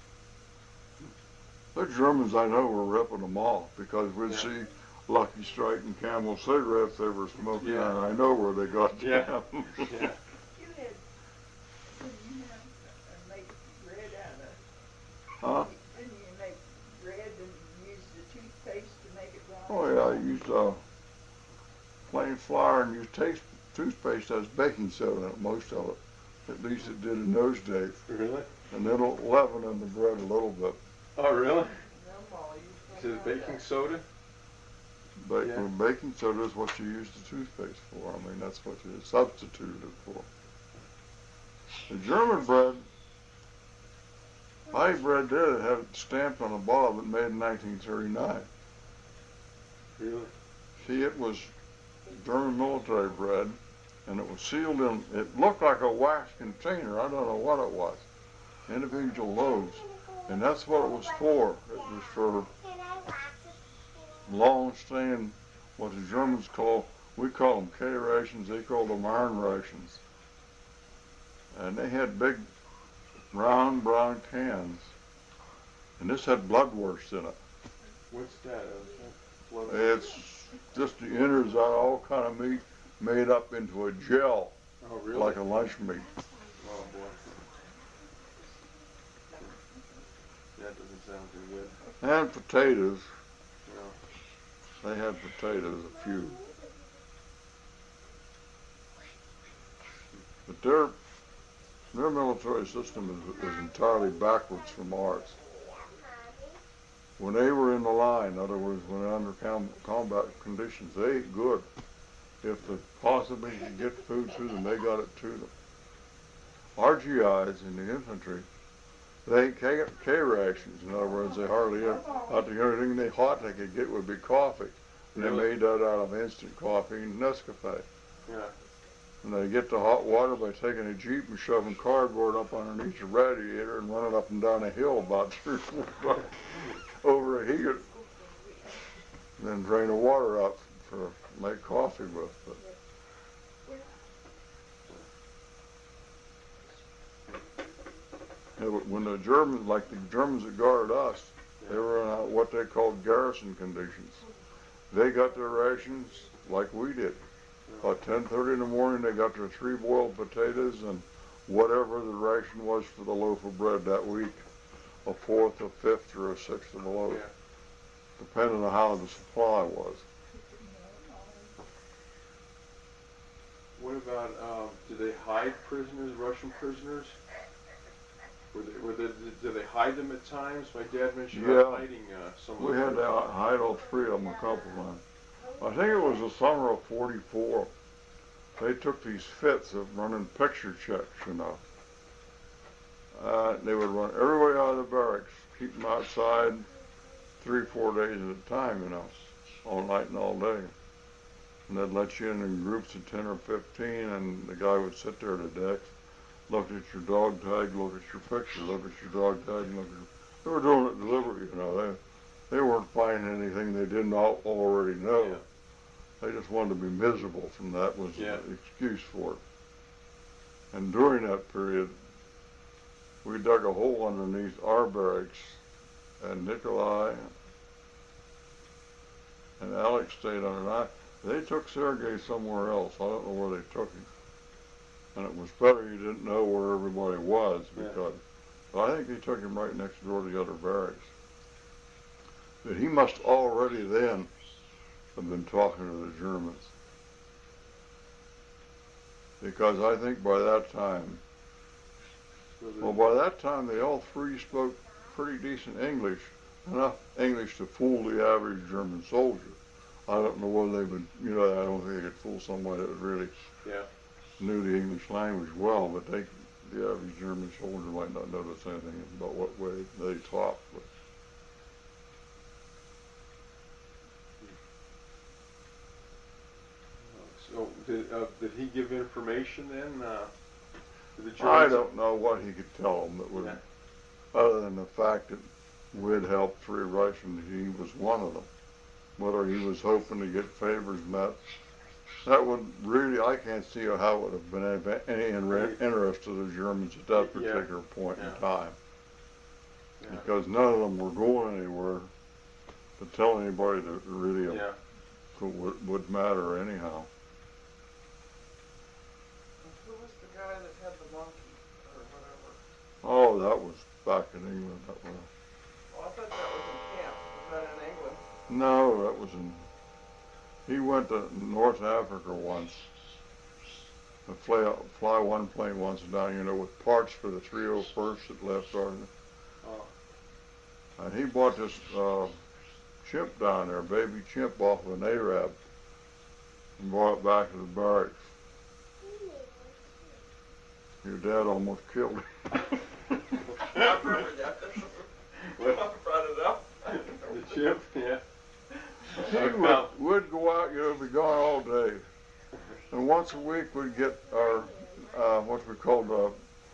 The Germans I know were ripping them off because we'd see Lucky Strike and Camel cigarettes they were smoking, Yeah. and I know where they got them. Yeah. You had, didn't you have make bread out of? Huh? Didn't you make bread and use the toothpaste to make it rise? Oh yeah, I used plain flour and used toothpaste as baking soda in it, most of it. At least it did in those days. Really? And then it'll leaven in the bread a little bit. Oh, really? No, Molly, you Is it baking soda? Yeah. Baking soda is what you use the toothpaste for. I mean, that's what you substituted it for. The German bread, my bread there, it had it stamped on the bottom, it made in 1939. Really? See, it was German military bread, and it was sealed in, it looked like a wax container. I don't know what it was. Individual loaves. And that's what it was for. It was for long-staying, what the Germans call, we call them K rations, they call them iron rations. And they had big, round, brown cans. And this had bloodwurst in it. What's that? Blood? It's just the innards out, all kind of meat made up into a gel, Oh, really? like a lunch meat. Oh, boy. That doesn't sound too good. And potatoes. No. They had potatoes, a few. But their military system is entirely backwards from ours. When they were in the line, in other words, when they're under combat conditions, they ate good. If they possibly could get food to them, they got it to them. Our GIs in the infantry, they ate K rations. In other words, they hardly ate. About the only thing they hot they could get would be coffee. And they Really? made that out of instant coffee and Nescafe. Yeah. And they get the hot water by taking a Jeep and shoving cardboard up underneath the radiator and running up and down a hill about 3 or 4 blocks over a heat. And then drain the water out for make coffee with. But yeah, but when the Germans, like the Germans that guarded us, they were in what they called garrison conditions. They got their rations like we did. About 10:30 in the morning, they got their 3 boiled potatoes and whatever the ration was for the loaf of bread that week, a fourth, a fifth, or a sixth of a loaf, Yeah. depending on how the supply was. What about, did they hide prisoners, Russian prisoners? Did they hide them at times? My dad mentioned about hiding some of them. We had to hide all 3 of them a couple times. I think it was the summer of '44. They took these fits of running picture checks, you know. They would run every way out of the barracks, keep them outside 3 or 4 days at a time, you know, all night and all day. And they'd let you in groups of 10 or 15, and the guy would sit there at the desk, look at your dog tag, look at your picture, look at your dog tag, look at your... They were doing it deliberately, you know. They weren't finding anything they didn't already know. Yeah. They just wanted to be miserable, and that was Yeah. the excuse for it. And during that period, we dug a hole underneath our barracks, and Nikolai and Alex stayed under it. They took Sergei somewhere else. I don't know where they took him. And it was better you didn't know where everybody was, because I think they took him right next door to the other barracks. But he must already then have been talking to the Germans. Because I think by that time, they all three spoke pretty decent English, enough English to fool the average German soldier. I don't know whether they would, I don't think they could fool somebody that really knew the English language well, but the average German soldier might not notice anything about what way they talked. But so did he give information then to the Germans? I don't know what he could tell them that would, other than the fact that we'd helped three Russians, he was one of them. Whether he was hoping to get favors met, that would really, I can't see how it would have been of any interest to the Germans at that particular point in time. Because none of them were going anywhere to tell anybody that really would matter anyhow. Who was the guy that had the monkey, or whatever? Oh, that was back in England. That was. Oh, I thought that was in camp. Was that in England? No, that was in. He went to North Africa once. To fly one plane once down, with parts for the 301st that left our. And he bought this chimp down there, baby chimp off of an Arab, and brought it back to the barracks. Your dad almost killed him. I remember that. I brought it up. The chimp, We'd go out, be gone all day. And once a week we'd get our, what we called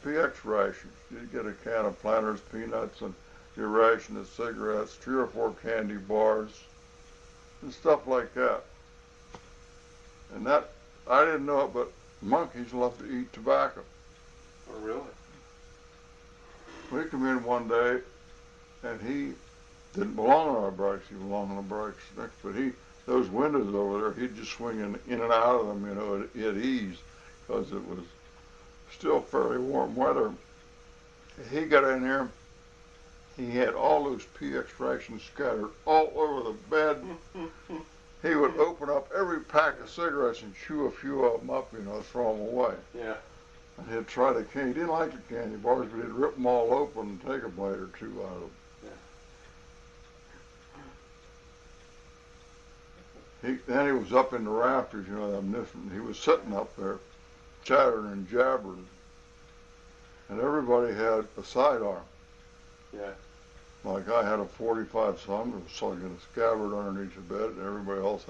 PX rations. You'd get a can of Planters peanuts and your ration of cigarettes, 3 or 4 candy bars, and stuff like that. And that, I didn't know it, but monkeys love to eat tobacco. Oh, really? We come in one day, and he didn't belong in our barracks. He belonged in the barracks next. But those windows over there, he'd just swing in and out of them, at ease, because it was still fairly warm weather. He got in there. He had all those PX rations scattered all over the bed. He would open up every pack of cigarettes and chew a few of them up, throw them away. Yeah. And he'd try the candy. He didn't like the candy bars, but he'd rip them all open and take a bite or two out of them. Then he was up in the rafters, he was sitting up there, chattering and jabbering. And everybody had a sidearm. Yeah. Like I had a 45 some, it was slugging a scabbard underneath the bed, and everybody else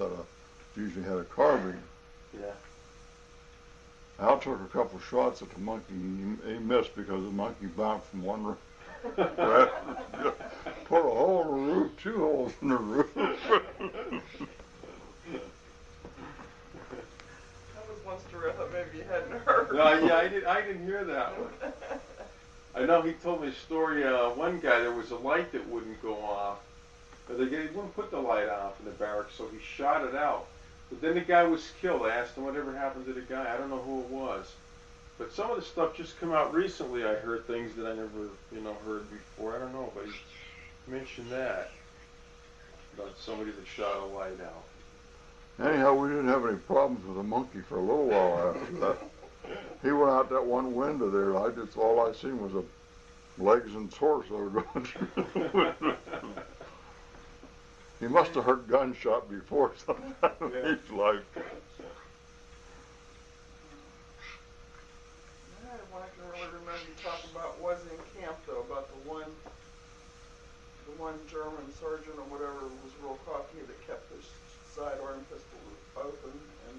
usually had a carbine. Yeah. Al took a couple shots at the monkey. He missed because the monkey bounced from one room. Put a hole in the roof, 2 holes in the roof. One story I thought maybe you hadn't heard. No, I didn't hear that one. I know he told me a story. One guy, there was a light that wouldn't go off. But he wouldn't put the light off in the barracks, so he shot it out. But then the guy was killed. I asked him whatever happened to the guy. I don't know who it was. But some of the stuff just come out recently. I heard things that I never, heard before. I don't know, but he mentioned that about somebody that shot a light out. Anyhow, we didn't have any problems with the monkey for a little while after that. He went out that one window there. All I seen was a legs and torso going through. He must have heard gunshot before sometime in his life. What I can really remember you talking about was in camp, though, about the one German sergeant or whatever was real cocky that kept his sidearm pistol open, and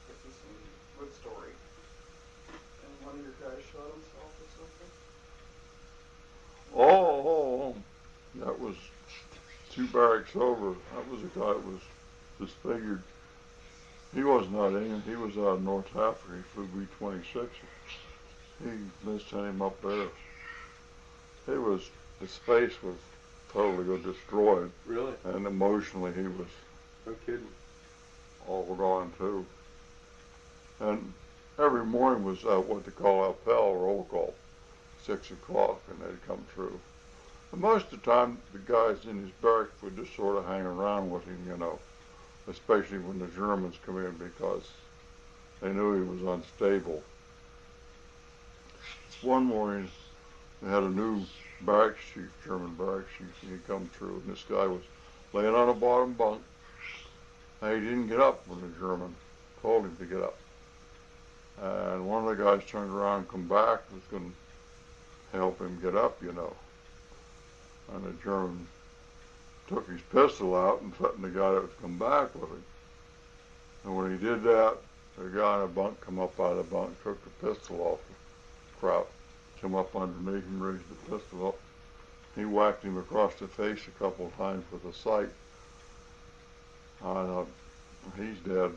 this is a good story. And one of your guys shot himself or something? Oh, that was 2 barracks over. That was a guy that was disfigured. He was not England. He was out of North Africa. He flew B-26. They sent him up there. His face was totally destroyed, Really? and emotionally he was No kidding. all gone too. And every morning was what they call appel roll call, 6 o'clock, and they'd come through. And most of the time, the guys in his barracks would just sort of hang around with him, you know, especially when the Germans come in, because they knew he was unstable. One morning, they had a new barracks chief, German barracks chief, and he come through, and this guy was laying on a bottom bunk, and he didn't get up when the German told him to get up. And one of the guys turned around and come back, was going to help him get up, you know. And the German took his pistol out and threatened the guy that was come back with him. And when he did that, the guy in the bunk come up out of the bunk, took the pistol off the crowd, come up underneath him, raised the pistol up. He whacked him across the face a couple of times with a sight. I thought, he's dead.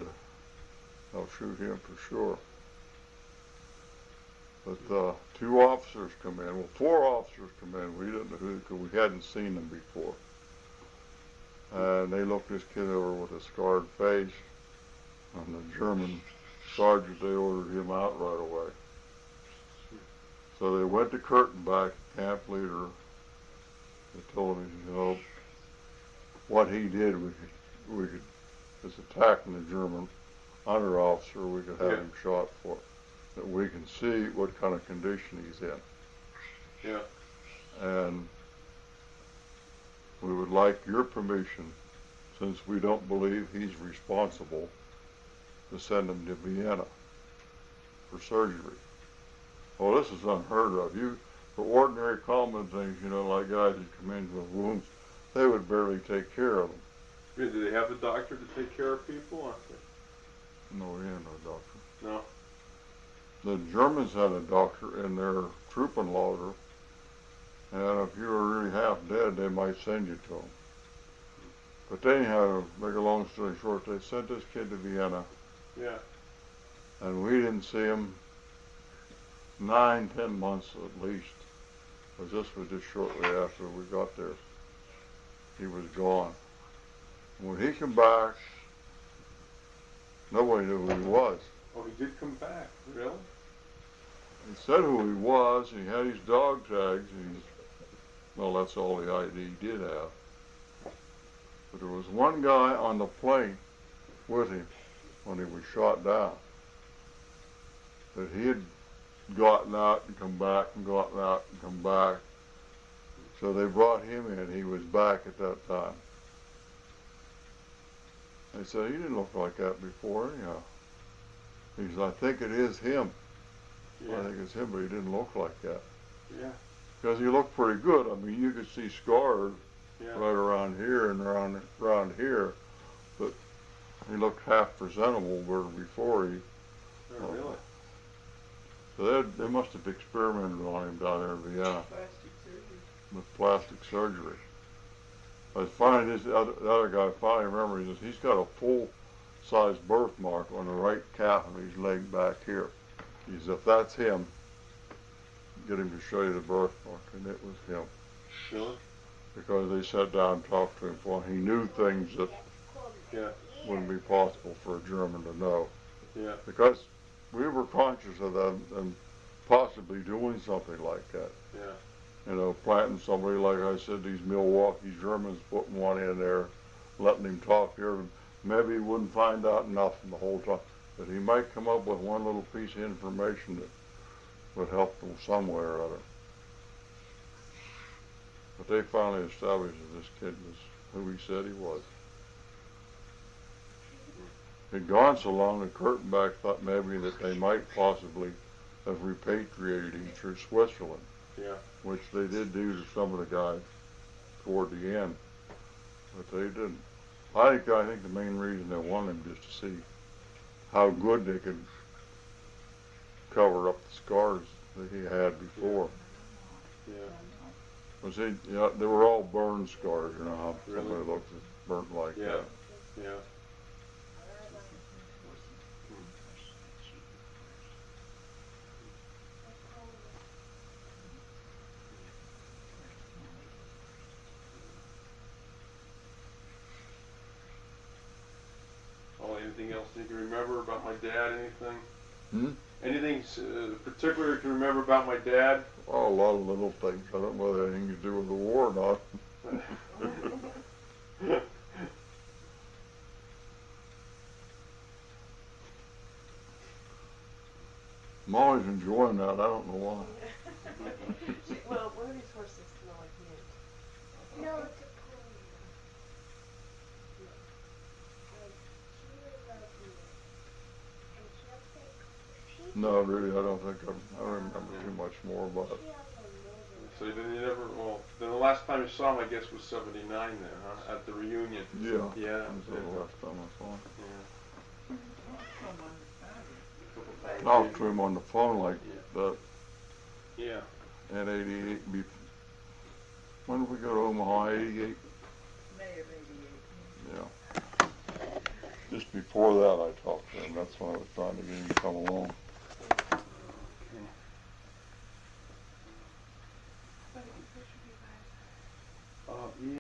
I'll shoot him for sure. But 2 officers come in. Well, 4 officers come in. We didn't know who, because we hadn't seen them before. And they looked this kid over with a scarred face. And the German sergeant, they ordered him out right away. So they went to Kurtenbach, camp leader. They told him, you know, what he did, we could, was attacking the German under officer, we could have him shot for it. That we can see what kind of condition he's in. Yeah. And we would like your permission, since we don't believe he's responsible, to send him to Vienna for surgery. Well, this is unheard of. For ordinary common things, you know, like guys that come in with wounds, they would barely take care of them. Yeah, do they have a doctor to take care of people? No, we ain't no doctor. No. The Germans had a doctor in their Truppenlager, and if you were really half dead, they might send you to him. But they had, to make a long story short, they sent this kid to Vienna. Yeah. And we didn't see him 9-10 months at least, because this was just shortly after we got there. He was gone. When he came back, nobody knew who he was. Oh, he did come back. Really? He said who he was. He had his dog tags. Well, that's all the ID he did have. But there was one guy on the plane with him when he was shot down, that he had gotten out and come back and gotten out and come back. So they brought him in. He was back at that time. They said, he didn't look like that before anyhow. He said, I think it is him. Yeah. I think it's him, but he didn't look like that. Yeah. Because he looked pretty good. I mean, you could see scars right around here and around here, but he looked half presentable where before he. Oh, really? So they must have experimented on him down there in Vienna. Plastic surgery. With plastic surgery. I was finally, the other guy finally remembered, he's got a full-size birthmark on the right calf of his leg back here. He said, if that's him, get him to show you the birthmark, and it was him. Really? Because they sat down and talked to him for him. He knew things that wouldn't be possible for a German to know. Yeah. Because we were conscious of them and possibly doing something like that. Yeah. You know, planting somebody, like I said, these Milwaukee Germans, putting one in there, letting him talk here. Maybe he wouldn't find out nothing the whole time, but he might come up with one little piece of information that would help them somewhere or other. But they finally established that this kid was who he said he was. He'd gone so long that Kurtenbach thought maybe that they might possibly have repatriated him through Switzerland. Yeah. Which they did do to some of the guys toward the end, but they didn't. I think the main reason they wanted him just to see how good they could cover up the scars that he had before. Yeah. Was he? Yeah, they were all burn scars. You know how Really? somebody looks burnt like that. Yeah. Anything else you can remember about my dad? Anything? Hmm? Anything particular you can remember about my dad? Oh, a lot of little things. I don't know whether anything to do with the war or not. I'm always enjoying that. I don't know why. Well, one of these horses smell like mint. No, it's a pony. She would love me. And she'll say, No, really, I don't think I remember too much more about it. she has a nose. So then you never, well, then the last time you saw him, I guess, was '79 then, huh? At the reunion. Yeah. Yeah. That was the last time I saw him. Yeah. Talked to him on the phone like that Yeah. at 88. When did we go to Omaha? 88? May of '88. Yeah. Just before that I talked to him. That's when I was trying to get him to come along.